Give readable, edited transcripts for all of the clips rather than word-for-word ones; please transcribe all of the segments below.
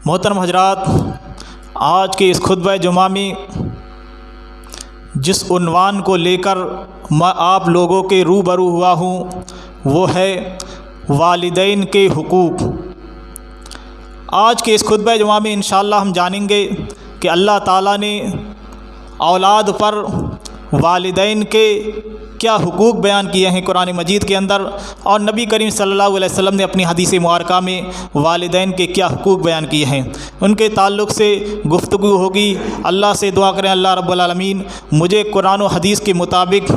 محترم حضرات، آج کے اس خطبہ جمعہ میں جس عنوان کو لے کر میں آپ لوگوں کے روبرو ہوا ہوں وہ ہے والدین کے حقوق۔ آج کے اس خطبہ جمعہ میں انشاءاللہ ہم جانیں گے کہ اللہ تعالیٰ نے اولاد پر والدین کے کیا حقوق بیان کیے ہیں قرآن مجید کے اندر، اور نبی کریم صلی اللہ علیہ وسلم نے اپنی حدیث مبارکہ میں والدین کے کیا حقوق بیان کیے ہیں، ان کے تعلق سے گفتگو ہوگی۔ اللہ سے دعا کریں اللہ رب العالمین مجھے قرآن و حدیث کے مطابق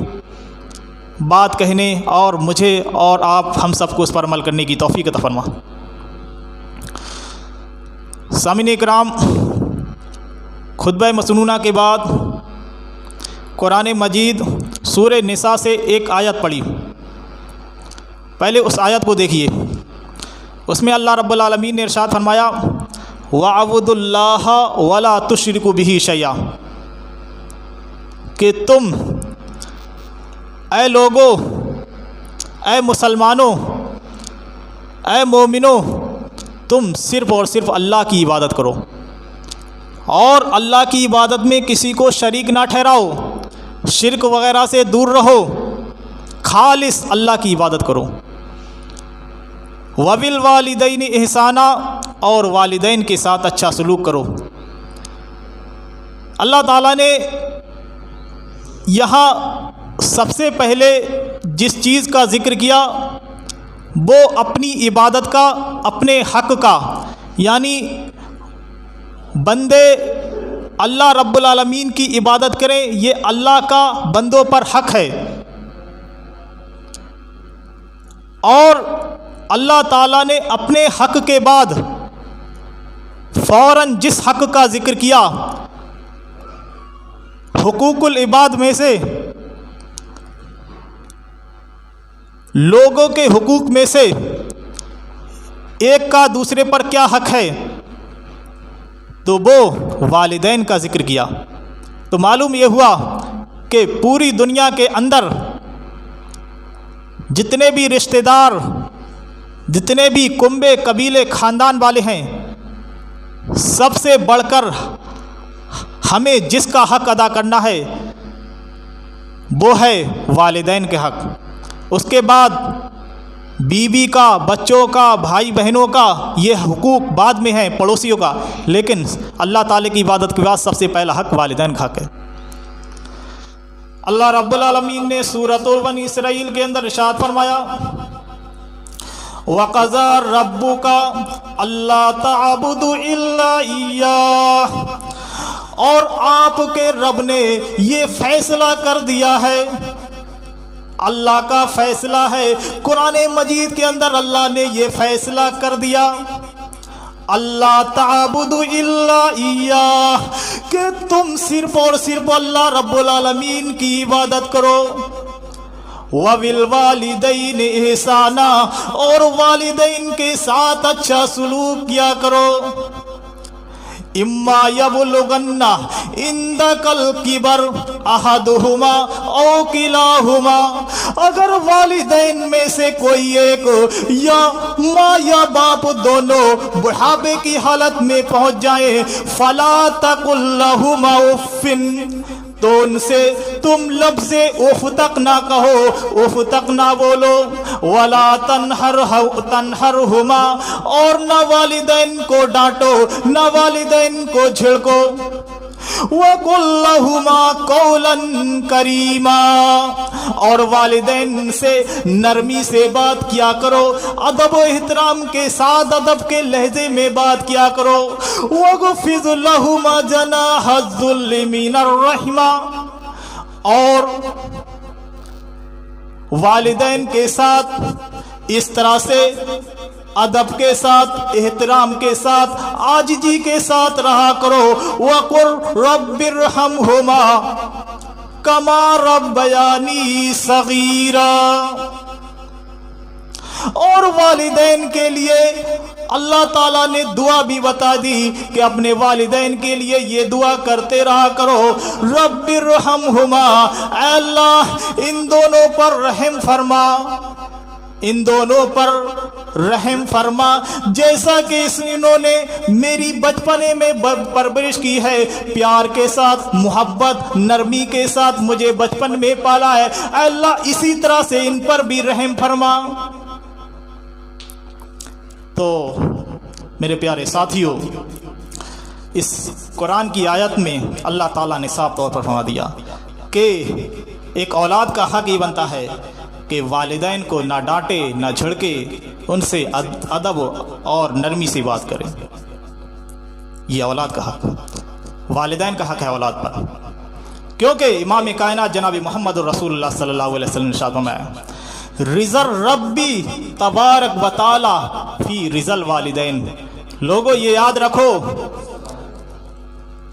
بات کہنے اور مجھے اور آپ ہم سب کو اس پر عمل کرنے کی توفیق عطا فرما۔ سامعین کرام، خطبہ مسنونہ کے بعد قرآن مجید سورہ نساء سے ایک آیت پڑھی۔ پہلے اس آیت کو دیکھیے، اس میں اللہ رب العالمین نے ارشاد فرمایا وَاعْبُدُوا اللَّهَ وَلَا تُشْرِكُوا بِهِ شَيْئًا، کہ تم اے لوگو، اے مسلمانوں، اے مومنوں، تم صرف اور صرف اللہ کی عبادت کرو اور اللہ کی عبادت میں کسی کو شریک نہ ٹھہراؤ، شرک وغیرہ سے دور رہو، خالص اللہ کی عبادت کرو۔ وَبِالْوَالِدَيْنِ إِحْسَانًا، اور والدین کے ساتھ اچھا سلوک کرو۔ اللہ تعالیٰ نے یہاں سب سے پہلے جس چیز کا ذکر کیا وہ اپنی عبادت کا، اپنے حق کا، یعنی بندے اللہ رب العالمین کی عبادت کریں، یہ اللہ کا بندوں پر حق ہے۔ اور اللہ تعالیٰ نے اپنے حق کے بعد فوراً جس حق کا ذکر کیا حقوق العباد میں سے، لوگوں کے حقوق میں سے ایک کا دوسرے پر کیا حق ہے، تو وہ والدین کا ذکر کیا۔ تو معلوم یہ ہوا کہ پوری دنیا کے اندر جتنے بھی رشتہ دار، جتنے بھی کنبے، قبیلے، خاندان والے ہیں، سب سے بڑھ کر ہمیں جس کا حق ادا کرنا ہے وہ ہے والدین کے حق۔ اس کے بعد بیوی کا، بچوں کا، بھائی بہنوں کا، یہ حقوق بعد میں ہیں، پڑوسیوں کا، لیکن اللہ تعالیٰ کی عبادت کے بعد سب سے پہلا حق والدین کا حق ہے۔ اللہ رب العالمین نے سورۃ بنی اسرائیل کے اندر ارشاد فرمایا وَقَضَىٰ رَبُّكَ أَلَّا تَعْبُدُوا إِلَّا إِيَّاهُ، اور آپ کے رب نے یہ فیصلہ کر دیا ہے، اللہ کا فیصلہ ہے، قرآن مجید کے اندر اللہ نے یہ فیصلہ کر دیا اللہ تعبدوا الا ایاہ، کہ تم صرف اور صرف اللہ رب العالمین کی عبادت کرو۔ وَبِالْوَالِدَيْنِ إِحْسَانًا، اور والدین کے ساتھ اچھا سلوک کیا کرو۔ اما یبلغن عندک الکبر احدہما او کلاہما، اگر والدین میں سے کوئی ایک یا ماں یا باپ دونوں بڑھاپے کی حالت میں پہنچ جائیں، فلا تقل لہما اف، تو ان سے تم لفظ اف تک نہ کہو، اف تک نہ بولو۔ ولا تنہرہما، اور نہ والدین کو ڈانٹو، نہ والدین کو جھڑکو۔ وَقُلْ لَهُمَا قَوْلًا كَرِيمًا، اور والدین سے نرمی سے بات کیا کرو، ادب و احترام کے ساتھ، ادب کے لہجے میں بات کیا کرو۔ وَاخْفِضْ لَهُمَا جَنَاحَ الذُّلِّ مِنَ الرَّحْمَةِ، اور والدین کے ساتھ اس طرح سے ادب کے ساتھ، احترام کے ساتھ، عاجزی کے ساتھ رہا کرو۔ وَقُلْ رَبِّ ارْحَمْهُمَا كَمَا رَبَّيَانِي صَغِيرًا، اور والدین کے لیے اللہ تعالیٰ نے دعا بھی بتا دی کہ اپنے والدین کے لیے یہ دعا کرتے رہا کرو، رب ارحمہما، اے اللہ ان دونوں پر رحم فرما، ان دونوں پر رحم فرما جیسا کہ انہوں نے میری بچپنے میں پرورش کی ہے، پیار کے ساتھ، محبت، نرمی کے ساتھ مجھے بچپن میں پالا ہے، اے اللہ اسی طرح سے ان پر بھی رحم فرما۔ تو میرے پیارے ساتھیوں، اس قرآن کی آیت میں اللہ تعالیٰ نے صاف طور پر فرما دیا کہ ایک اولاد کا حق یہ بنتا ہے کہ والدین کو نہ ڈانٹے نہ جھڑکے، ان سے ادب اور نرمی سے بات کرے۔ یہ اولاد کا حق، والدین کا حق ہے اولاد پر، کیونکہ امام کائنات جناب محمد رسول اللہ صلی اللہ علیہ وسلم نے ارشاد فرمایا، رضا ربی تبارک و تعالی فی رضا الوالدین۔ لوگوں یہ یاد رکھو،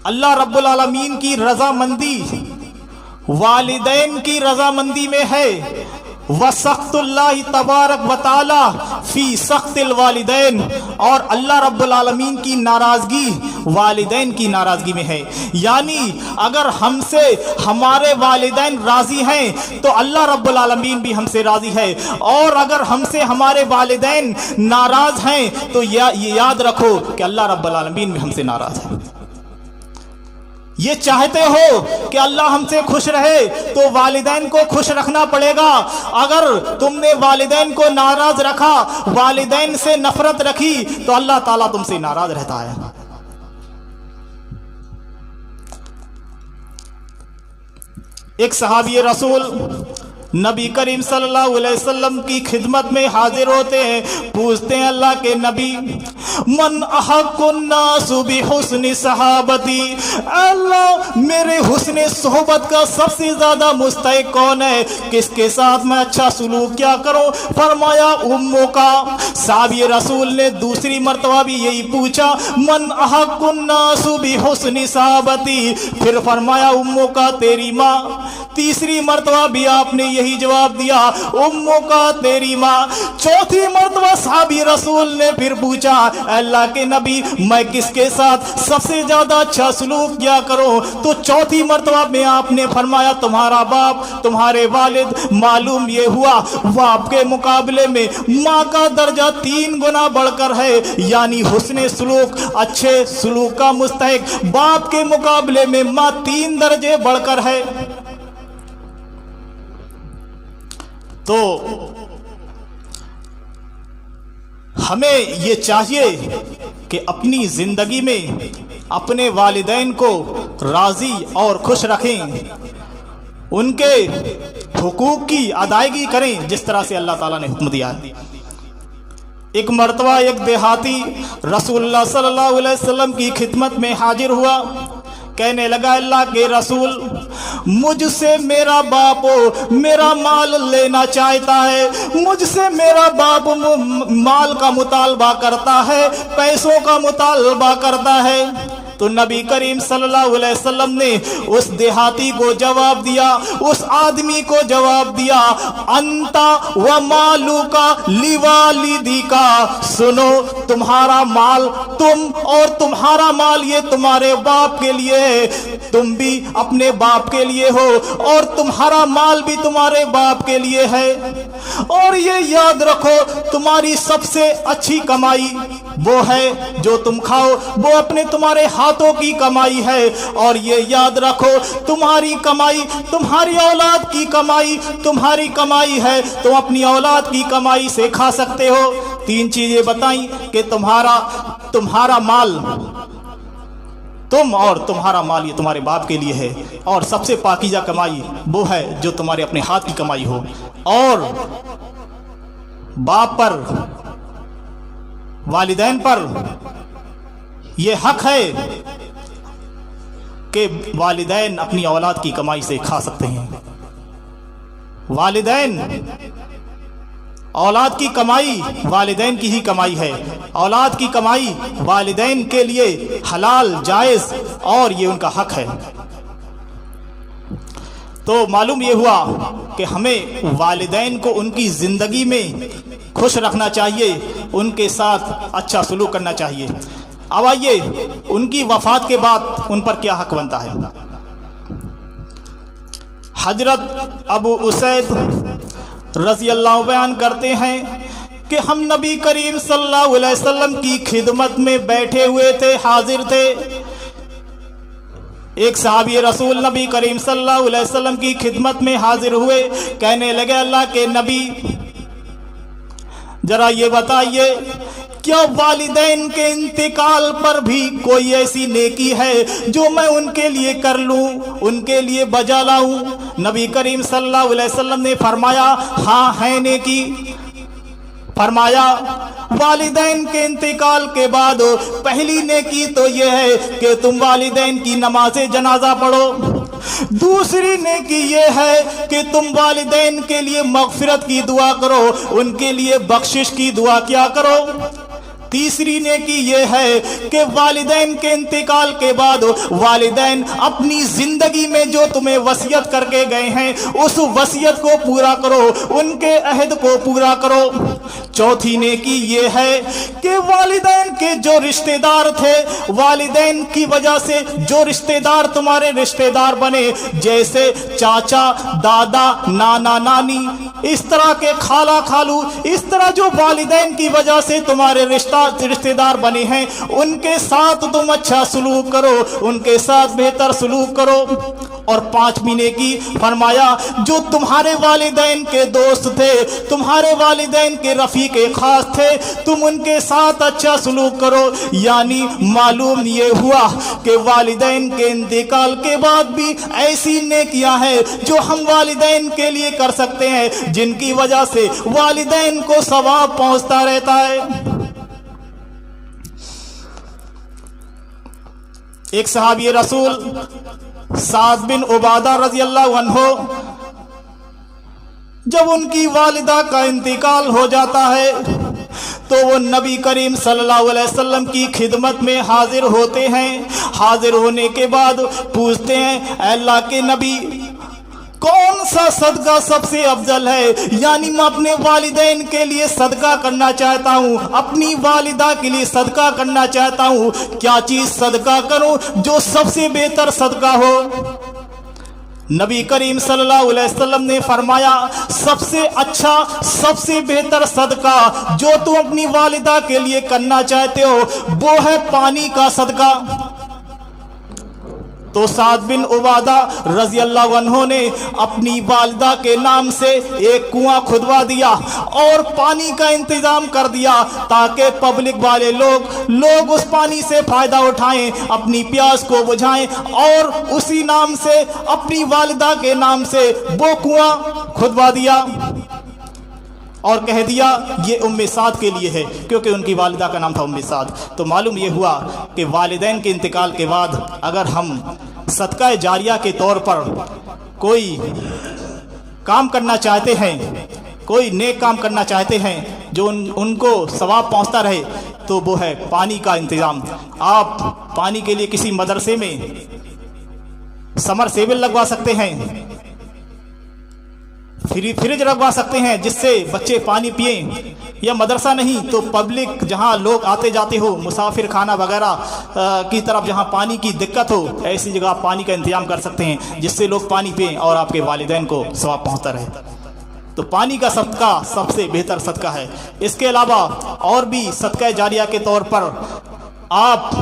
اللہ رب العالمین کی رضامندی والدین کی رضامندی میں ہے، وسخط اللہ تبارک و تعالی فی سخط الوالدین، اور اللہ رب العالمین کی ناراضگی والدین کی ناراضگی میں ہے۔ یعنی اگر ہم سے ہمارے والدین راضی ہیں تو اللہ رب العالمین بھی ہم سے راضی ہے، اور اگر ہم سے ہمارے والدین ناراض ہیں تو یہ یاد رکھو کہ اللہ رب العالمین بھی ہم سے ناراض ہے۔ یہ چاہتے ہو کہ اللہ ہم سے خوش رہے تو والدین کو خوش رکھنا پڑے گا۔ اگر تم نے والدین کو ناراض رکھا، والدین سے نفرت رکھی، تو اللہ تعالیٰ تم سے ناراض رہتا ہے۔ ایک صحابی رسول نبی کریم صلی اللہ علیہ وسلم کی خدمت میں حاضر ہوتے ہیں، پوچھتے ہیں اللہ کے نبی، من احق الناس بحسن صحابتی، اللہ میرے حسن صحبت کا سب سے زیادہ مستحق کون ہے، کس کے ساتھ میں اچھا سلوک کیا کروں؟ فرمایا اموں کا۔ صحابی رسول نے دوسری مرتبہ بھی یہی پوچھا، من احق الناس بحسن صحابتی، پھر فرمایا اموں کا، تیری ماں۔ تیسری مرتبہ بھی آپ نے یہی جواب دیا، اموں کا، تیری ماں۔ چوتھی مرتبہ صحابی رسول نے پھر پوچھا، اللہ کے نبی میں کس کے ساتھ سب سے زیادہ اچھا سلوک کیا کروں؟ تو چوتھی مرتبہ میں آپ نے فرمایا، تمہارا باپ، تمہارے والد۔ معلوم یہ ہوا باپ کے مقابلے میں ماں کا درجہ 3 گنا بڑھ کر ہے، یعنی حسن سلوک، اچھے سلوک کا مستحق باپ کے مقابلے میں ماں 3 درجے بڑھ کر ہے۔ تو ہمیں یہ چاہیے کہ اپنی زندگی میں اپنے والدین کو راضی اور خوش رکھیں، ان کے حقوق کی ادائیگی کریں جس طرح سے اللہ تعالیٰ نے حکم دیا ہے۔ ایک مرتبہ ایک دیہاتی رسول اللہ صلی اللہ علیہ وسلم کی خدمت میں حاضر ہوا، کہنے لگا، اللہ کے رسول، مجھ سے میرا باپ میرا مال لینا چاہتا ہے، مجھ سے میرا باپ مال کا مطالبہ کرتا ہے، پیسوں کا مطالبہ کرتا ہے۔ تو نبی کریم صلی اللہ علیہ وسلم نے اس دیہاتی کو جواب دیا، اس آدمی کو جواب دیا، انتا و مالوکا لوالدیکا، سنو تمہارا مال، تم اور تمہارا مال یہ تمہارے باپ کے لیے ہے، تم بھی اپنے باپ کے لیے ہو، اور تمہارا مال بھی تمہارے باپ کے لیے ہے۔ اور یہ یاد رکھو، تمہاری سب سے اچھی کمائی وہ ہے جو تم کھاؤ، وہ اپنے تمہارے ہاتھوں کی کمائی ہے، اور یہ یاد رکھو تمہاری کمائی، تمہاری اولاد کی کمائی، تمہاری کمائی ہے، تم اپنی اولاد کی کمائی سے کھا سکتے ہو۔ 3 چیزیں بتائیں کہ تمہارا مال، تم اور تمہارا مال یہ تمہارے باپ کے لیے ہے، اور سب سے پاکیزہ کمائی وہ ہے جو تمہارے اپنے ہاتھ کی کمائی ہو۔ اور باپ پر، والدین پر یہ حق ہے کہ والدین اپنی اولاد کی کمائی سے کھا سکتے ہیں۔ والدین، اولاد کی کمائی والدین کی ہی کمائی ہے، اولاد کی کمائی والدین کے لیے حلال، جائز، اور یہ ان کا حق ہے۔ تو معلوم یہ ہوا کہ ہمیں والدین کو ان کی زندگی میں خوش رکھنا چاہیے، ان کے ساتھ اچھا سلوک کرنا چاہیے۔ اب آئیے ان کی وفات کے بعد ان پر کیا حق بنتا ہے۔ حضرت ابو اسید رضی اللہ بیان کرتے ہیں کہ ہم نبی کریم صلی اللہ علیہ وسلم کی خدمت میں بیٹھے ہوئے تھے، حاضر تھے۔ ایک صحابی رسول نبی کریم صلی اللہ علیہ وسلم کی خدمت میں حاضر ہوئے، کہنے لگے اللہ کے نبی ذرا یہ بتائیے کیا والدین کے انتقال پر بھی کوئی ایسی نیکی ہے جو میں ان کے لیے کر لوں، ان کے لیے بجا لاؤں؟ نبی کریم صلی اللہ علیہ وسلم نے فرمایا ہاں ہے نیکی۔ فرمایا والدین کے انتقال کے بعد پہلی نیکی تو یہ ہے کہ تم والدین کی نماز جنازہ پڑھو، دوسری نیکی یہ ہے کہ تم والدین کے لیے مغفرت کی دعا کرو، ان کے لیے بخشش کی دعا کیا کرو، تیسری نیکی یہ ہے کہ والدین کے انتقال کے بعد والدین اپنی زندگی میں جو تمہیں وصیت کر کے گئے ہیں اس وصیت کو پورا کرو، ان کے عہد کو پورا کرو۔ چوتھی نیکی یہ ہے کہ والدین کے جو رشتہ دار تھے، والدین کی وجہ سے جو رشتہ دار تمہارے رشتہ دار بنے، جیسے چاچا، دادا، نانا، نانی، اس طرح کے خالہ، خالو، اس طرح جو والدین کی وجہ سے تمہارے رشتہ دار بنے ہیں، ان کے ساتھ تم اچھا سلوک کرو، ان کے ساتھ بہتر سلوک کرو۔ اور پانچویں نیکی فرمایا جو تمہارے والدین کے دوست تھے، تمہارے والدین کے رفیق خاص تھے، تم ان کے ساتھ اچھا سلوک کرو۔ یعنی معلوم یہ ہوا کہ والدین کے انتقال کے بعد بھی ایسی نیکیاں ہیں جو ہم والدین کے لیے کر سکتے ہیں، جن کی وجہ سے والدین کو ثواب پہنچتا رہتا ہے۔ ایک صحابی رسول سعد بن عبادہ رضی اللہ عنہ جب ان کی والدہ کا انتقال ہو جاتا ہے تو وہ نبی کریم صلی اللہ علیہ وسلم کی خدمت میں حاضر ہوتے ہیں۔ حاضر ہونے کے بعد پوچھتے ہیں اے اللہ کے نبی کون سا صدقہ سب سے افضل ہے؟ یعنی میں اپنے والدین کے لیے صدقہ کرنا چاہتا ہوں، اپنی والدہ کے لیے صدقہ کرنا چاہتا ہوں، کیا چیز صدقہ کروں جو سب سے بہتر صدقہ ہو؟ نبی کریم صلی اللہ علیہ وسلم نے فرمایا سب سے اچھا، سب سے بہتر صدقہ جو تم اپنی والدہ کے لیے کرنا چاہتے ہو وہ ہے پانی کا صدقہ۔ تو سعد بن عبادہ رضی اللہ عنہ نے اپنی والدہ کے نام سے ایک کنواں کھدوا دیا اور پانی کا انتظام کر دیا تاکہ پبلک والے لوگ اس پانی سے فائدہ اٹھائیں، اپنی پیاس کو بجھائیں، اور اسی نام سے اپنی والدہ کے نام سے وہ کنواں کھدوا دیا اور کہہ دیا یہ ام سعد کے لیے ہے، کیونکہ ان کی والدہ کا نام تھا ام سعد۔ تو معلوم یہ ہوا کہ والدین کے انتقال کے بعد اگر ہم صدقہ جاریہ کے طور پر کوئی کام کرنا چاہتے ہیں، کوئی نیک کام کرنا چاہتے ہیں جو ان کو ثواب پہنچتا رہے، تو وہ ہے پانی کا انتظام۔ آپ پانی کے لیے کسی مدرسے میں سمر سیبل لگوا سکتے ہیں، فریج لگوا سکتے ہیں جس سے بچے پانی پئیں، یا مدرسہ نہیں تو پبلک جہاں لوگ آتے جاتے ہو، مسافر خانہ وغیرہ کی طرف جہاں پانی کی دقت ہو، ایسی جگہ آپ پانی کا انتظام کر سکتے ہیں جس سے لوگ پانی پئیں اور آپ کے والدین کو ثواب پہنچتا رہے۔ تو پانی کا صدقہ سب سے بہتر صدقہ ہے۔ اس کے علاوہ اور بھی صدقہ جاریہ کے طور پر آپ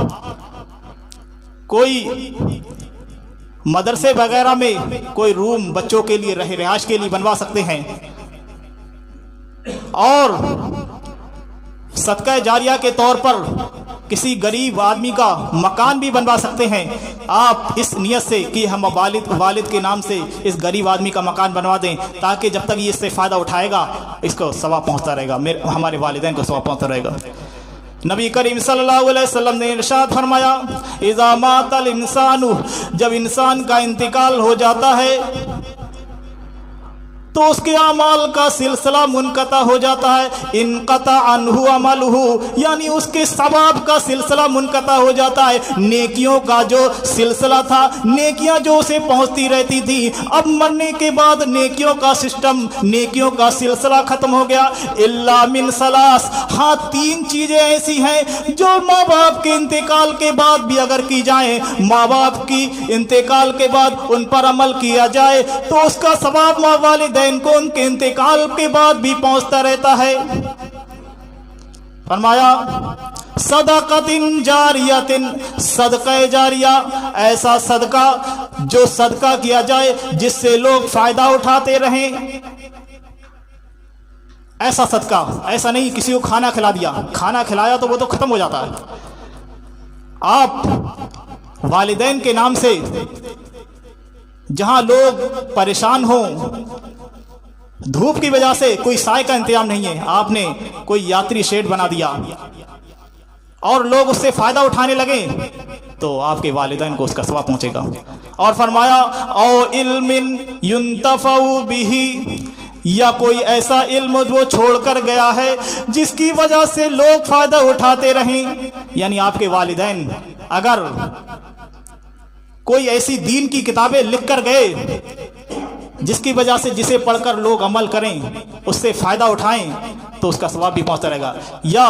کوئی مدرسے وغیرہ میں کوئی روم بچوں کے لیے رہائش کے لیے بنوا سکتے ہیں، اور صدقہ جاریہ کے طور پر کسی غریب آدمی کا مکان بھی بنوا سکتے ہیں۔ آپ اس نیت سے کہ ہم والد کے نام سے اس غریب آدمی کا مکان بنوا دیں تاکہ جب تک یہ اس سے فائدہ اٹھائے گا اس کو ثواب پہنچتا رہے گا، ہمارے والدین کو ثواب پہنچتا رہے گا۔ نبی کریم صلی اللہ علیہ وسلم نے ارشاد فرمایا اذا مات الانسان، جب انسان کا انتقال ہو جاتا ہے تو اس کے اعمال کا سلسلہ منقطع ہو جاتا ہے، انقطع عنہ عملہ، یعنی اس کے ثواب کا سلسلہ منقطع ہو جاتا ہے۔ نیکیوں کا جو سلسلہ تھا، نیکیاں جو اسے پہنچتی رہتی تھی، اب مرنے کے بعد نیکیوں کا سسٹم، نیکیوں کا سلسلہ ختم ہو گیا۔ الا من ثلاث، ہاں تین چیزیں ایسی ہیں جو ماں باپ کے انتقال کے بعد بھی اگر کی جائیں، ماں باپ کی انتقال کے بعد ان پر عمل کیا جائے تو اس کا ثواب ماں والدین کو ان کے انتقال کے بعد بھی پہنچتا رہتا ہے۔ فرمایا صدقۃ جاریۃ، صدقہ جاریہ، ایسا صدقہ جو صدقہ کیا جائے جس سے لوگ فائدہ اٹھاتے رہیں، ایسا صدقہ، ایسا نہیں کسی کو کھانا کھلا دیا، کھانا کھلایا تو وہ تو ختم ہو جاتا ہے۔ آپ والدین کے نام سے جہاں لوگ پریشان ہوں، دھوپ کی وجہ سے کوئی سائے کا انتظام نہیں ہے، آپ نے کوئی یاتری شیڈ بنا دیا اور لوگ اس سے فائدہ اٹھانے لگے تو آپ کے والدین کو اس کا ثواب پہنچے گا۔ اور فرمایا او علم ينتفع به، یا کوئی ایسا علم وہ چھوڑ کر گیا ہے جس کی وجہ سے لوگ فائدہ اٹھاتے رہیں، یعنی آپ کے والدین اگر کوئی ایسی دین کی کتابیں لکھ کر گئے جس کی وجہ سے جسے پڑھ کر لوگ عمل کریں، اس سے فائدہ اٹھائیں تو اس کا ثواب بھی پہنچتا رہے گا۔ یا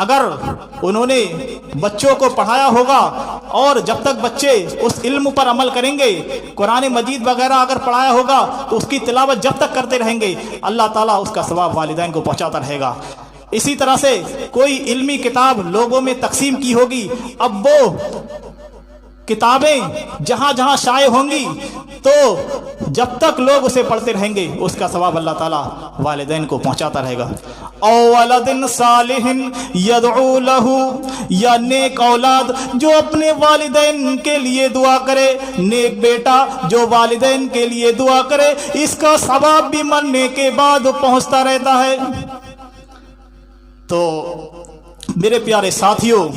اگر انہوں نے بچوں کو پڑھایا ہوگا اور جب تک بچے اس علم پر عمل کریں گے، قرآن مجید وغیرہ اگر پڑھایا ہوگا تو اس کی تلاوت جب تک کرتے رہیں گے، اللہ تعالیٰ اس کا ثواب والدین کو پہنچاتا رہے گا۔ اسی طرح سے کوئی علمی کتاب لوگوں میں تقسیم کی ہوگی، اب وہ کتابیں جہاں جہاں شائع ہوں گی تو جب تک لوگ اسے پڑھتے رہیں گے اس کا ثواب اللہ تعالیٰ والدین کو پہنچاتا رہے گا۔ او ولد صالح یدعو لہ، یا نیک اولاد جو اپنے والدین کے لیے دعا کرے، نیک بیٹا جو والدین کے لیے دعا کرے، اس کا ثواب بھی مرنے کے بعد پہنچتا رہتا ہے۔ تو میرے پیارے ساتھیوں،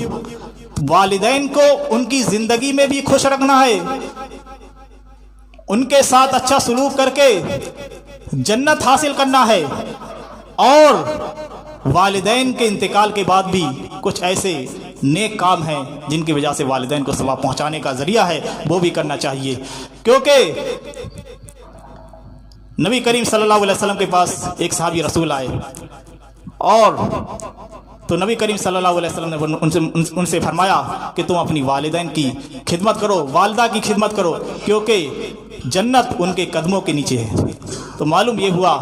والدین کو ان کی زندگی میں بھی خوش رکھنا ہے، ان کے ساتھ اچھا سلوک کر کے جنت حاصل کرنا ہے، اور والدین کے انتقال کے بعد بھی کچھ ایسے نیک کام ہیں جن کی وجہ سے والدین کو ثواب پہنچانے کا ذریعہ ہے، وہ بھی کرنا چاہیے۔ کیونکہ نبی کریم صلی اللہ علیہ وسلم کے پاس ایک صحابی رسول آئے، اور تو نبی کریم صلی اللہ علیہ وسلم نے ان سے فرمایا کہ تم اپنی والدین کی خدمت کرو، والدہ کی خدمت کرو، کیونکہ جنت ان کے قدموں کے نیچے ہے۔ تو معلوم یہ ہوا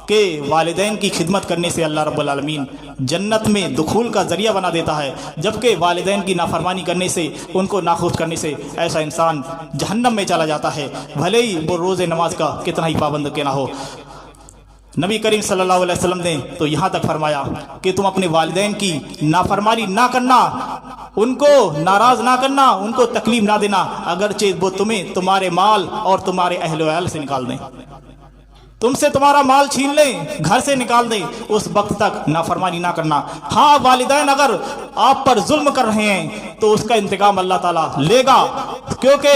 کہ والدین کی خدمت کرنے سے اللہ رب العالمین جنت میں دخول کا ذریعہ بنا دیتا ہے، جبکہ والدین کی نافرمانی کرنے سے، ان کو ناخوش کرنے سے ایسا انسان جہنم میں چلا جاتا ہے، بھلے ہی وہ روز نماز کا کتنا ہی پابند کیوں نہ ہو۔ نبی کریم صلی اللہ علیہ وسلم نے تو یہاں تک فرمایا کہ تم اپنے والدین کی نافرمانی نہ کرنا، ان کو ناراض نہ کرنا، ان کو تکلیف نہ دینا، اگرچہ وہ تمہیں تمہارے مال اور تمہارے اہل و عیال سے نکال دیں، تم سے تمہارا مال چھین لیں، گھر سے نکال دیں، اس وقت تک نافرمانی نہ کرنا۔ ہاں، والدین اگر آپ پر ظلم کر رہے ہیں تو اس کا انتقام اللہ تعالیٰ لے گا، کیونکہ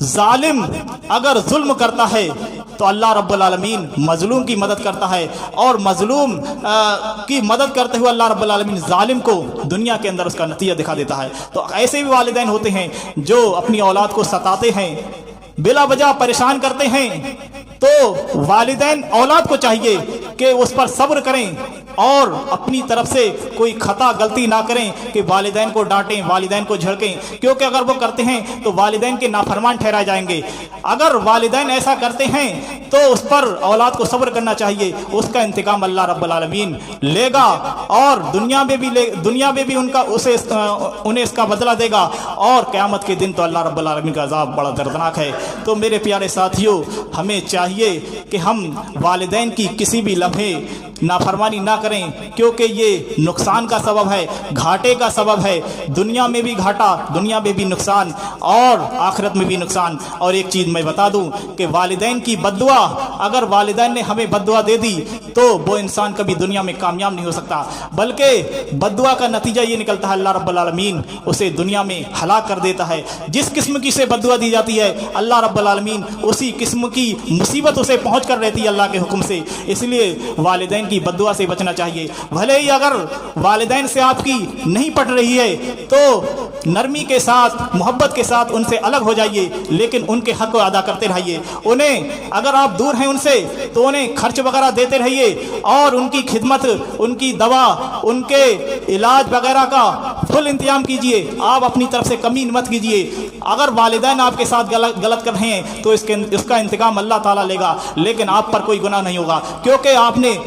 ظالم اگر ظلم کرتا ہے تو اللہ رب العالمین مظلوم کی مدد کرتا ہے، اور مظلوم کی مدد کرتے ہوئے اللہ رب العالمین ظالم کو دنیا کے اندر اس کا نتیجہ دکھا دیتا ہے۔ تو ایسے بھی والدین ہوتے ہیں جو اپنی اولاد کو ستاتے ہیں، بلا وجہ پریشان کرتے ہیں، تو والدین اولاد کو چاہیے کہ اس پر صبر کریں اور اپنی طرف سے کوئی خطا غلطی نہ کریں کہ والدین کو ڈانٹیں، والدین کو جھڑکیں، کیونکہ اگر وہ کرتے ہیں تو والدین کے نافرمان ٹھہرائے جائیں گے۔ اگر والدین ایسا کرتے ہیں تو اس پر اولاد کو صبر کرنا چاہیے، اس کا انتقام اللہ رب العالمین لے گا، اور دنیا میں بھی انہیں اس کا بدلہ دے گا، اور قیامت کے دن تو اللہ رب العالمین کا عذاب بڑا دردناک ہے۔ تو میرے پیارے ساتھیوں، ہمیں چاہیے کہ ہم والدین کی کسی بھی لمحے نافرمانی نہ کریں، کیونکہ یہ نقصان کا سبب ہے، گھاٹے کا سبب ہے، دنیا میں بھی گھاٹا، دنیا میں بھی نقصان اور آخرت میں بھی نقصان۔ اور ایک چیز میں بتا دوں کہ والدین کی بد دعا، اگر والدین نے ہمیں بد دعا دے دی تو وہ انسان کبھی دنیا میں کامیاب نہیں ہو سکتا، بلکہ بد دعا کا نتیجہ یہ نکلتا ہے اللہ رب العالمین اسے دنیا میں ہلاک کر دیتا ہے۔ جس قسم کی سے بد دعا دی جاتی ہے اللہ رب العالمین اسی قسم کی مصیبت اسے پہنچ کر رہتی ہے اللہ کے حکم سے۔ اس لیے والدین کی بد دعا سے بچنا چاہیے، بھلے ہی اگر والدین سے آپ کی نہیں پٹ رہی ہے تو نرمی کے ساتھ، محبت کے ساتھ ان سے الگ ہو جائیے، لیکن ان کے حق کو ادا کرتے رہیے۔ انہیں اگر آپ دور ہیں ان سے تو انہیں خرچ وغیرہ دیتے رہیے، اور ان کی خدمت، ان کی دوا، ان کے علاج وغیرہ کا فل انتظام کیجیے، آپ اپنی طرف سے کمی مت کیجیے۔ اگر والدین آپ کے ساتھ غلط کر رہے ہیں تو اس کا انتقام اللہ تعالیٰ لے گا، لیکن آپ پر کوئی گناہ نہیں ہوگا، کیونکہ آپ نے